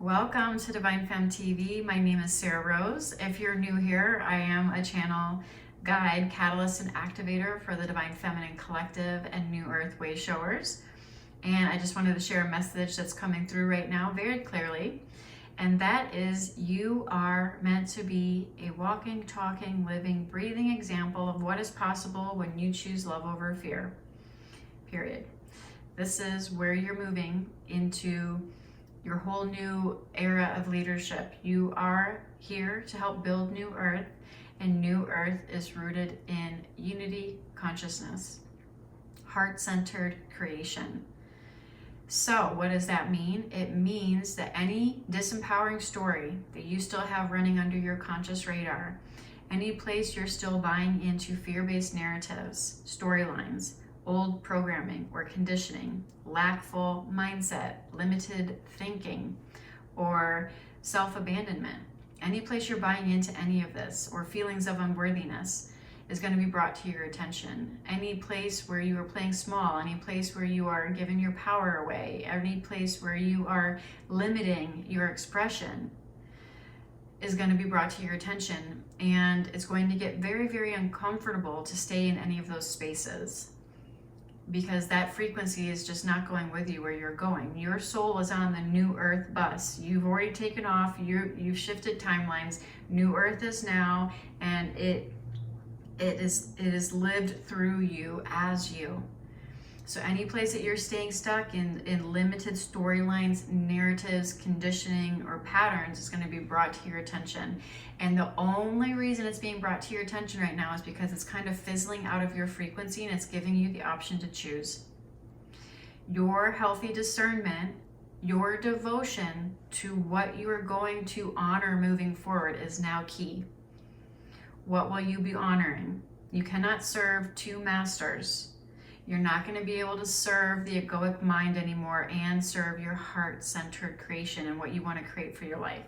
Welcome to Divine Femme TV. My name is Sarah Rose. If you're new here, I am a channel guide, catalyst, and activator for the Divine Feminine Collective and New Earth Way Showers. And I just wanted to share a message that's coming through right now very clearly. And that is, you are meant to be a walking, talking, living, breathing example of what is possible when you choose love over fear. Period. This is where you're moving into your whole new era of leadership. You are here to help build New Earth, and New Earth is rooted in unity consciousness, heart-centered creation. So what does that mean? It means that any disempowering story that you still have running under your conscious radar, any place you're still buying into fear-based narratives, storylines, old programming or conditioning, lackful mindset, limited thinking, or self-abandonment. Any place you're buying into any of this, or feelings of unworthiness, is going to be brought to your attention. Any place where you are playing small, any place where you are giving your power away, any place where you are limiting your expression is going to be brought to your attention. And it's going to get very, very uncomfortable to stay in any of those spaces, because that frequency is just not going with you where you're going. Your soul is on the New Earth bus. You've already taken off. You've shifted timelines. New Earth is now, and it is lived through you as you. So any place that you're staying stuck in limited storylines, narratives, conditioning, or patterns is going to be brought to your attention. And the only reason it's being brought to your attention right now is because it's kind of fizzling out of your frequency, and it's giving you the option to choose. Your healthy discernment, your devotion to what you are going to honor moving forward is now key. What will you be honoring? You cannot serve two masters. You're not going to be able to serve the egoic mind anymore and serve your heart-centered creation and what you want to create for your life.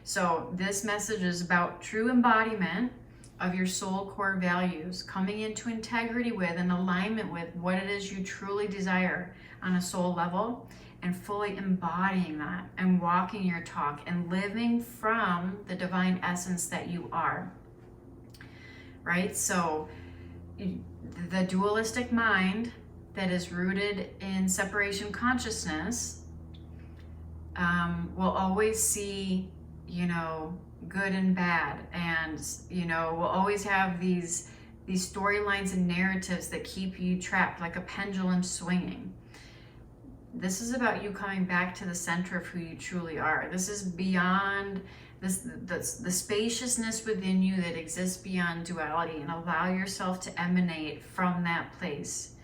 So this message is about true embodiment of your soul core values, coming into integrity with and alignment with what it is you truly desire on a soul level, and fully embodying that and walking your talk and living from the divine essence that you are. Right? So the dualistic mind that is rooted in separation consciousness will always see, good and bad, and will always have these storylines and narratives that keep you trapped like a pendulum swinging. This is about you coming back to the center of who you truly are. This is beyond the spaciousness within you that exists beyond duality, and allow yourself to emanate from that place.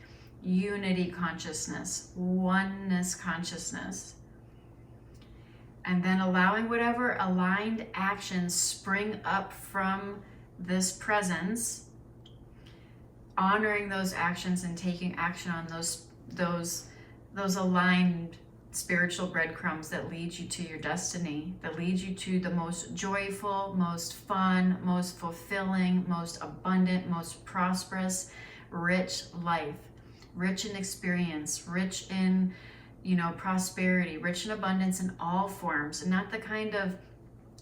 Unity consciousness, oneness consciousness. And then allowing whatever aligned actions spring up from this presence, honoring those actions and taking action on those aligned spiritual breadcrumbs that lead you to your destiny, that lead you to the most joyful, most fun, most fulfilling, most abundant, most prosperous, rich life, rich in experience, rich in, prosperity, rich in abundance in all forms, and not the kind of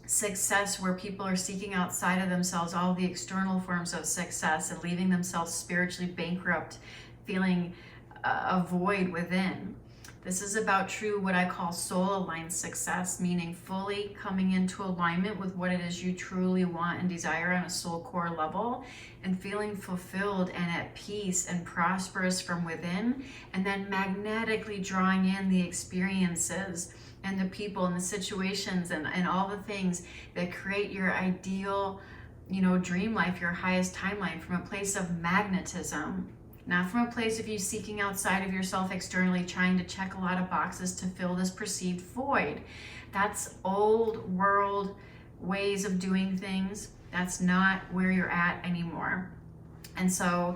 success where people are seeking outside of themselves all the external forms of success and leaving themselves spiritually bankrupt, feeling a void within. This is about true, what I call soul-aligned success, meaning fully coming into alignment with what it is you truly want and desire on a soul core level, and feeling fulfilled and at peace and prosperous from within, and then magnetically drawing in the experiences and the people and the situations and all the things that create your ideal, dream life, your highest timeline, from a place of magnetism. Not from a place of you seeking outside of yourself externally, trying to check a lot of boxes to fill this perceived void. That's old world ways of doing things. That's not where you're at anymore. And so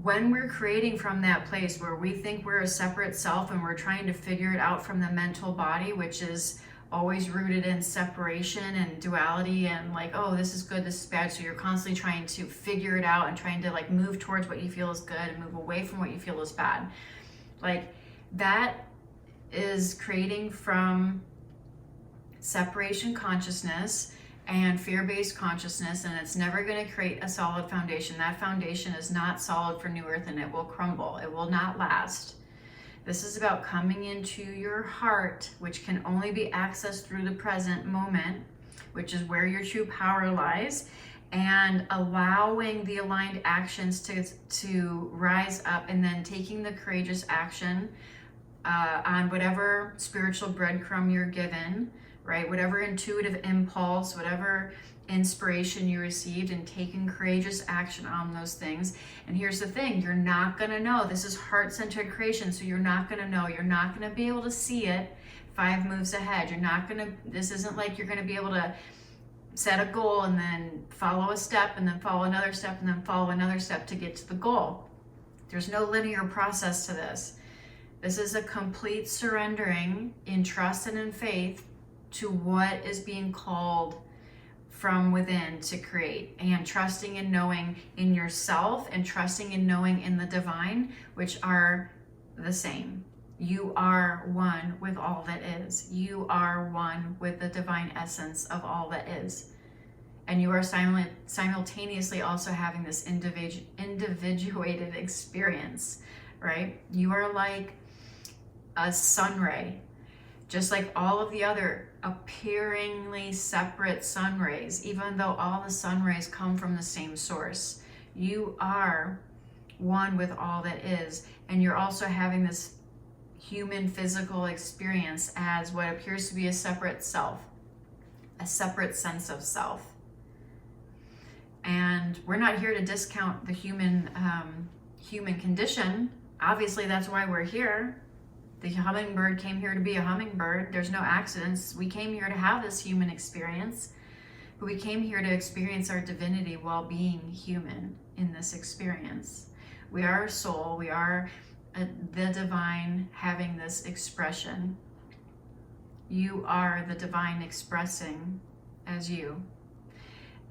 when we're creating from that place where we think we're a separate self and we're trying to figure it out from the mental body, which is always rooted in separation and duality and like, oh, this is good, this is bad. So you're constantly trying to figure it out and trying to move towards what you feel is good and move away from what you feel is bad. That is creating from separation consciousness and fear-based consciousness, and it's never going to create a solid foundation. That foundation is not solid for New Earth, and it will crumble. It will not last. This is about coming into your heart, which can only be accessed through the present moment, which is where your true power lies, and allowing the aligned actions to rise up, and then taking the courageous action on whatever spiritual breadcrumb you're given, right? Whatever intuitive impulse, whatever inspiration you received, and taking courageous action on those things. And here's the thing, you're not going to know. This is heart-centered creation, so you're not going to know. You're not going to be able to see it 5 moves ahead. You're not going to, this isn't like you're going to be able to set a goal and then follow a step and then follow another step and then follow another step to get to the goal. There's no linear process to this. This is a complete surrendering in trust and in faith to what is being called from within to create, and trusting and knowing in yourself and trusting and knowing in the divine, which are the same. You are one with all that is. You are one with the divine essence of all that is. And you are simultaneously also having this individuated experience, right? You are like a sun ray, just like all of the other appearingly separate sun rays, even though all the sun rays come from the same source. You are one with all that is, and you're also having this human physical experience as what appears to be a separate self, a separate sense of self. And we're not here to discount the human condition. Obviously, that's why we're here. The hummingbird came here to be a hummingbird. There's no accidents. We came here to have this human experience, but we came here to experience our divinity while being human in this experience. We are a soul. We are the divine having this expression. You are the divine expressing as you.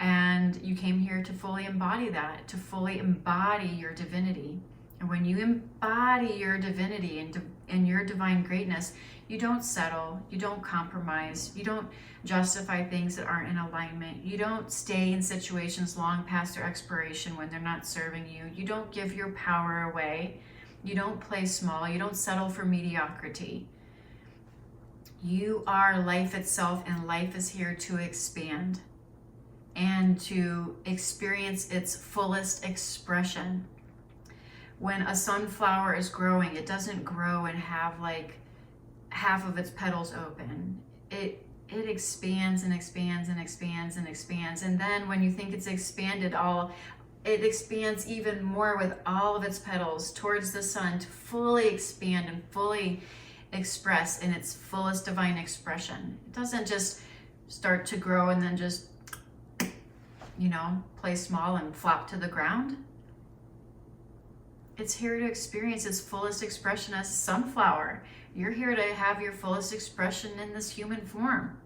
And you came here to fully embody that, to fully embody your divinity. And when you embody your divinity and your divine greatness, you don't settle, you don't compromise, you don't justify things that aren't in alignment, you don't stay in situations long past their expiration when they're not serving you, you don't give your power away, you don't play small, you don't settle for mediocrity. You are life itself, and life is here to expand and to experience its fullest expression. When a sunflower is growing, it doesn't grow and have like half of its petals open. It expands and expands and expands and expands. And then when you think it's expanded it expands even more with all of its petals towards the sun to fully expand and fully express in its fullest divine expression. It doesn't just start to grow and then just, play small and flop to the ground. It's here to experience its fullest expression as a sunflower. You're here to have your fullest expression in this human form.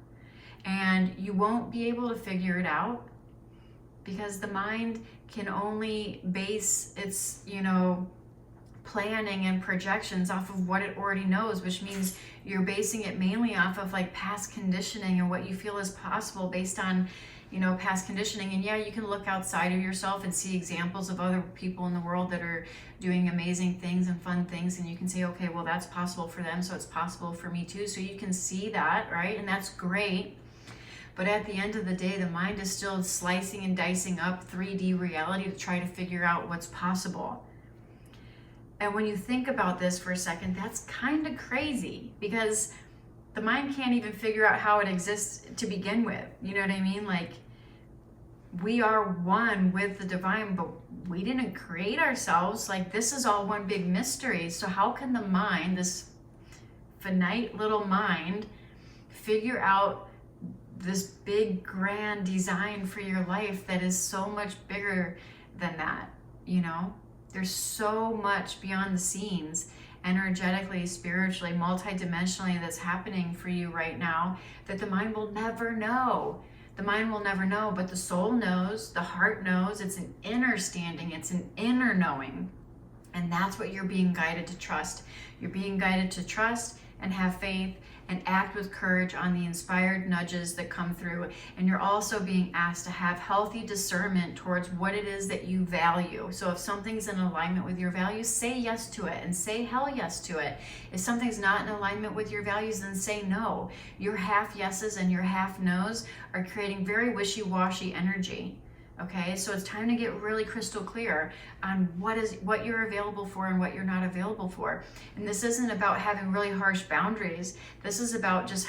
And you won't be able to figure it out because the mind can only base its, planning and projections off of what it already knows, which means you're basing it mainly off of like past conditioning and what you feel is possible based on past conditioning. And yeah, you can look outside of yourself and see examples of other people in the world that are doing amazing things and fun things, and you can say, okay, well, that's possible for them, so it's possible for me too. So you can see that, right? And that's great. But at the end of the day, the mind is still slicing and dicing up 3D reality to try to figure out what's possible. And when you think about this for a second, that's kind of crazy because the mind can't even figure out how it exists to begin with. You know what I mean? Like, we are one with the divine, but we didn't create ourselves. Like, this is all one big mystery. So how can the mind, this finite little mind, figure out this big grand design for your life that is so much bigger than that? There's so much beyond the scenes, energetically, spiritually, multidimensionally, that's happening for you right now that the mind will never know. The mind will never know, but the soul knows, the heart knows. It's an inner standing, it's an inner knowing. And that's what you're being guided to trust. You're being guided to trust and have faith and act with courage on the inspired nudges that come through. And you're also being asked to have healthy discernment towards what it is that you value. So if something's in alignment with your values, say yes to it and say hell yes to it. If something's not in alignment with your values, then say no. Your half yeses and your half nos are creating very wishy-washy energy. Okay, so it's time to get really crystal clear on what you're available for and what you're not available for. And this isn't about having really harsh boundaries. This is about just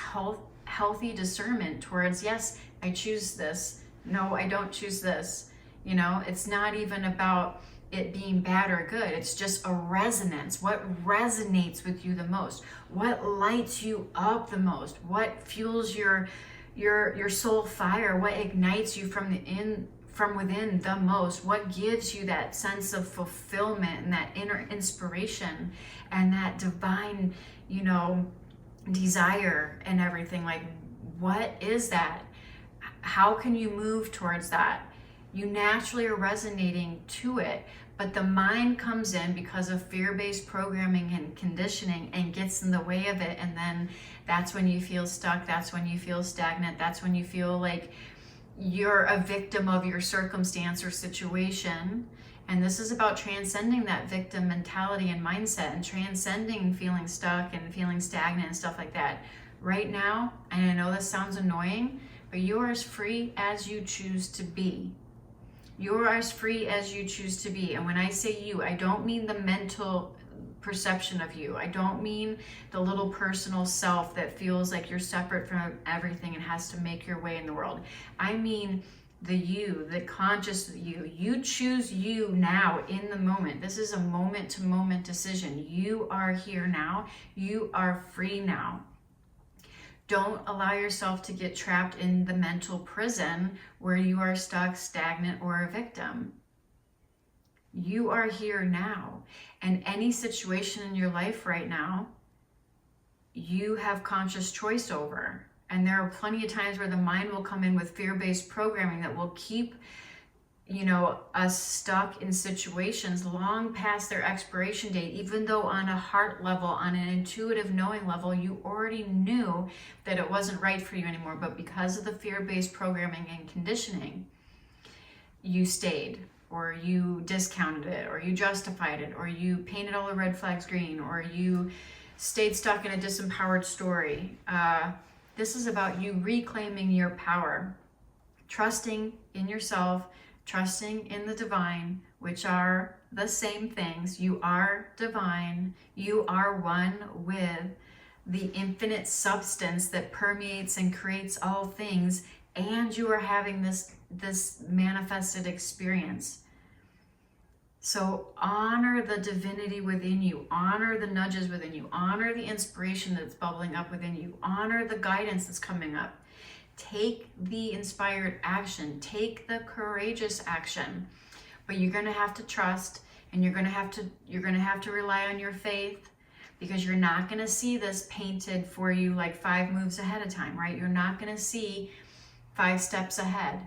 healthy discernment towards, yes, I choose this. No, I don't choose this. You know, it's not even about it being bad or good. It's just a resonance. What resonates with you the most? What lights you up the most? What fuels your soul fire? What ignites you from within the most? What gives you that sense of fulfillment and that inner inspiration and that divine, you know, desire and everything? Like, what is that? How can you move towards that? You naturally are resonating to it, but the mind comes in because of fear-based programming and conditioning and gets in the way of it. And then that's when you feel stuck. That's when you feel stagnant. That's when you feel like you're a victim of your circumstance or situation. And this is about transcending that victim mentality and mindset and transcending feeling stuck and feeling stagnant and stuff like that. Right now, and I know this sounds annoying, but you are as free as you choose to be. You're as free as you choose to be. And when I say you, I don't mean the mental perception of you. I don't mean the little personal self that feels like you're separate from everything and has to make your way in the world. I mean the you, the conscious you. You choose you now in the moment. This is a moment-to-moment decision. You are here now. You are free now. Don't allow yourself to get trapped in the mental prison where you are stuck, stagnant, or a victim. You are here now. And any situation in your life right now, you have conscious choice over. And there are plenty of times where the mind will come in with fear-based programming that will keep, you know, us stuck in situations long past their expiration date, even though on a heart level, on an intuitive knowing level, you already knew that it wasn't right for you anymore. But because of the fear-based programming and conditioning, you stayed, or you discounted it, or you justified it, or you painted all the red flags green, or you stayed stuck in a disempowered story. This is about you reclaiming your power, trusting in yourself, trusting in the divine, which are the same things. You are divine. You are one with the infinite substance that permeates and creates all things, and you are having this manifested experience. So honor the divinity within you, honor the nudges within you, honor the inspiration that's bubbling up within you, honor the guidance that's coming up. Take the inspired action, take the courageous action, but you're going to have to trust, and you're going to have to rely on your faith, because you're not going to see this painted for you like 5 moves ahead of time, right? You're not going to see 5 steps ahead.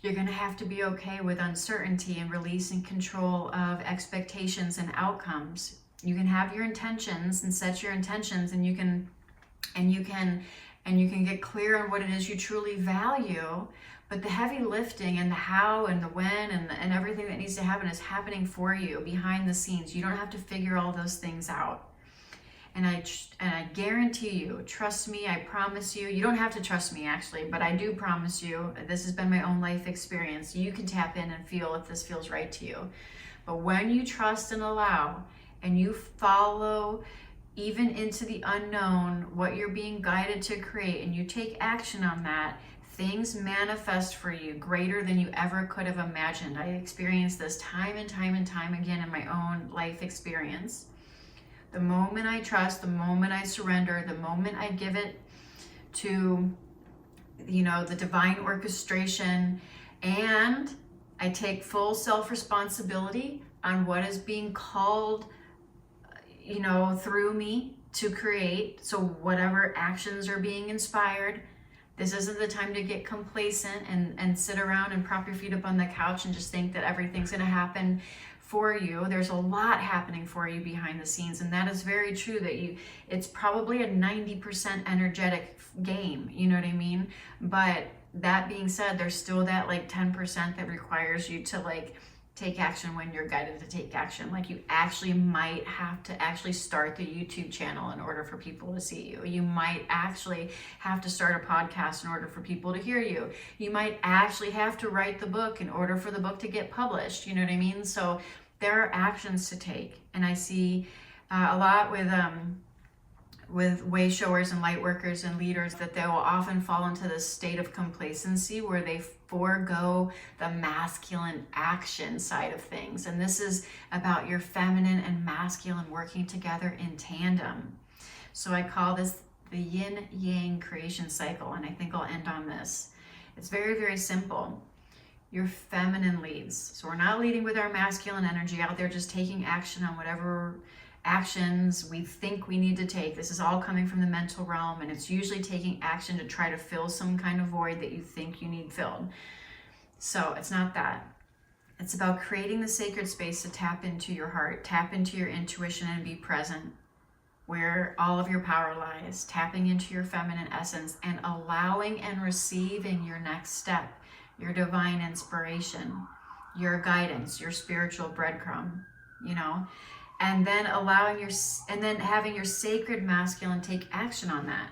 You're going to have to be okay with uncertainty and release and control of expectations and outcomes. You can have your intentions and set your intentions, and you can get clear on what it is you truly value, but the heavy lifting and the how and the when and everything that needs to happen is happening for you behind the scenes. You don't have to figure all those things out. And I guarantee you, trust me, I promise you, you don't have to trust me actually, but I do promise you, this has been my own life experience. You can tap in and feel if this feels right to you. But when you trust and allow, and you follow even into the unknown, what you're being guided to create, and you take action on that, things manifest for you greater than you ever could have imagined. I experienced this time and time and time again in my own life experience. The moment I trust, the moment I surrender, the moment I give it to, you know, the divine orchestration, and I take full self-responsibility on what is being called, you know, through me to create. So whatever actions are being inspired, this isn't the time to get complacent and sit around and prop your feet up on the couch and just think that everything's going to happen for you. There's a lot happening for you behind the scenes, and that is very true, that it's probably a 90% energetic game, you know what I mean? But that being said, there's still that like 10% that requires you to like take action when you're guided to take action. Like you actually might have to actually start the YouTube channel in order for people to see you. You might actually have to start a podcast in order for people to hear you. You might actually have to write the book in order for the book to get published. You know what I mean? So there are actions to take. And I see a lot with way showers and light workers and leaders that they will often fall into this state of complacency where they forego the masculine action side of things. And this is about your feminine and masculine working together in tandem. So I call this the yin yang creation cycle, and I think I'll end on this. It's very, very simple. Your feminine leads. So we're not leading with our masculine energy out there just taking action on whatever actions we think we need to take. This is all coming from the mental realm, and it's usually taking action to try to fill some kind of void that you think you need filled. So it's not that. It's about creating the sacred space to tap into your heart, tap into your intuition, and be present where all of your power lies, tapping into your feminine essence and allowing and receiving your next step, your divine inspiration, your guidance, your spiritual breadcrumb, you know, and then having your sacred masculine take action on that.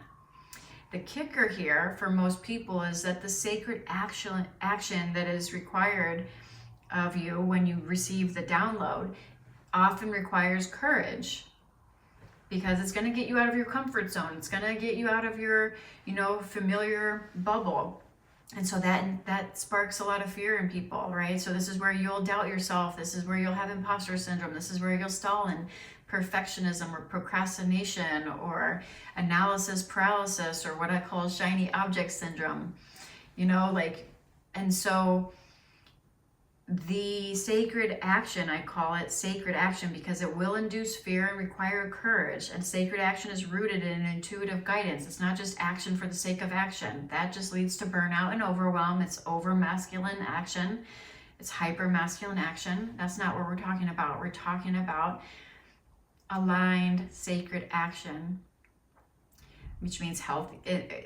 The kicker here for most people is that the sacred action that is required of you when you receive the download often requires courage, because it's going to get you out of your comfort zone. It's going to get you out of your, familiar bubble. And so that sparks a lot of fear in people, right? So this is where you'll doubt yourself. This is where you'll have imposter syndrome. This is where you'll stall in perfectionism or procrastination or analysis paralysis, or what I call shiny object syndrome, and so the sacred action, I call it sacred action because it will induce fear and require courage. And sacred action is rooted in intuitive guidance. It's not just action for the sake of action. That just leads to burnout and overwhelm. It's over masculine action. It's hyper masculine action. That's not what we're talking about. We're talking about aligned sacred action, which means healthy.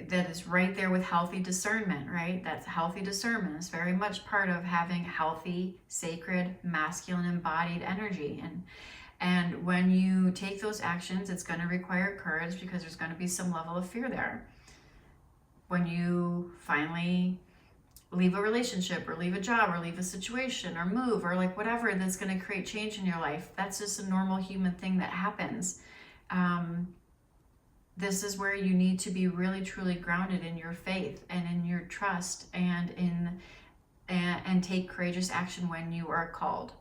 That is right there with healthy discernment, right? That's healthy discernment. It's very much part of having healthy, sacred, masculine, embodied energy. And when you take those actions, it's going to require courage because there's going to be some level of fear there. When you finally leave a relationship or leave a job or leave a situation or move or like whatever that's going to create change in your life, that's just a normal human thing that happens. This is where you need to be really truly grounded in your faith and in your trust and take courageous action when you are called.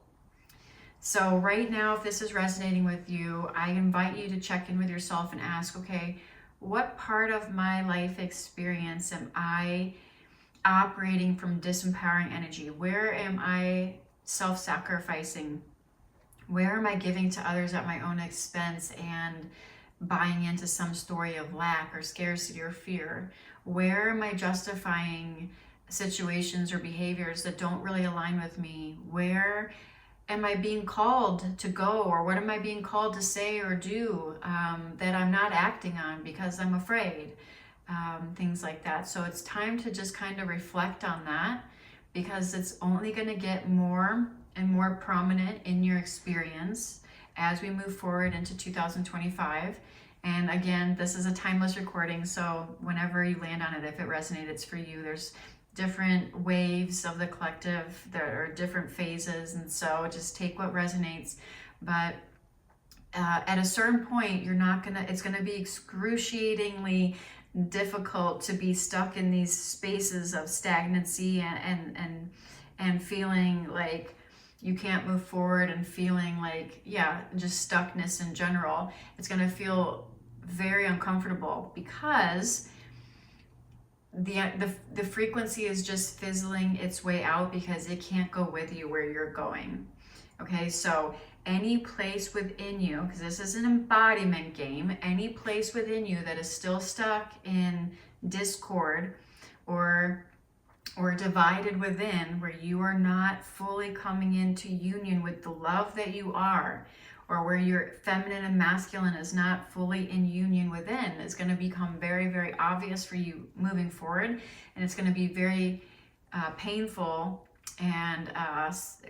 So right now, if this is resonating with you, I invite you to check in with yourself and ask, okay, what part of my life experience am I operating from disempowering energy? Where am I self-sacrificing? Where am I giving to others at my own expense and buying into some story of lack or scarcity or fear? Where am I justifying situations or behaviors that don't really align with me? Where am I being called to go, or what am I being called to say or do that I'm not acting on because I'm afraid? Things like that. So it's time to just kind of reflect on that, because it's only going to get more and more prominent in your experience as we move forward into 2025. And again, this is a timeless recording, so whenever you land on it, if it resonates, it's for you. There's different waves of the collective, there are different phases, and so just take what resonates. But at a certain point, it's gonna be excruciatingly difficult to be stuck in these spaces of stagnancy and feeling like you can't move forward, and feeling like, just stuckness in general. It's going to feel very uncomfortable because the frequency is just fizzling its way out because it can't go with you where you're going. Okay, so any place within you, because this is an embodiment game, any place within you that is still stuck in discord or or divided within, where you are not fully coming into union with the love that you are, or where your feminine and masculine is not fully in union within, is going to become very, very obvious for you moving forward. And it's going to be very painful and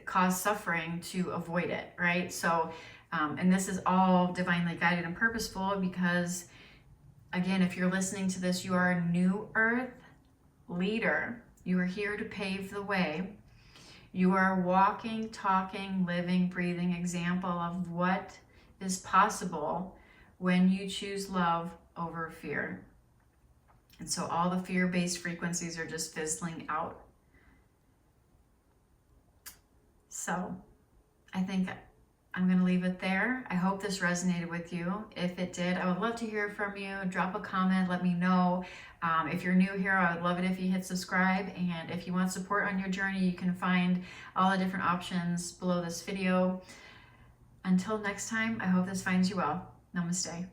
cause suffering to avoid it, right? So, and this is all divinely guided and purposeful because, again, if you're listening to this, you are a new earth leader. You are here to pave the way. You are a walking, talking, living, breathing example of what is possible when you choose love over fear. And so all the fear-based frequencies are just fizzling out. So I think I'm going to leave it there. I hope this resonated with you. If it did, I would love to hear from you. Drop a comment, let me know. If you're new here, I would love it if you hit subscribe. And if you want support on your journey, you can find all the different options below this video. Until next time, I hope this finds you well. Namaste.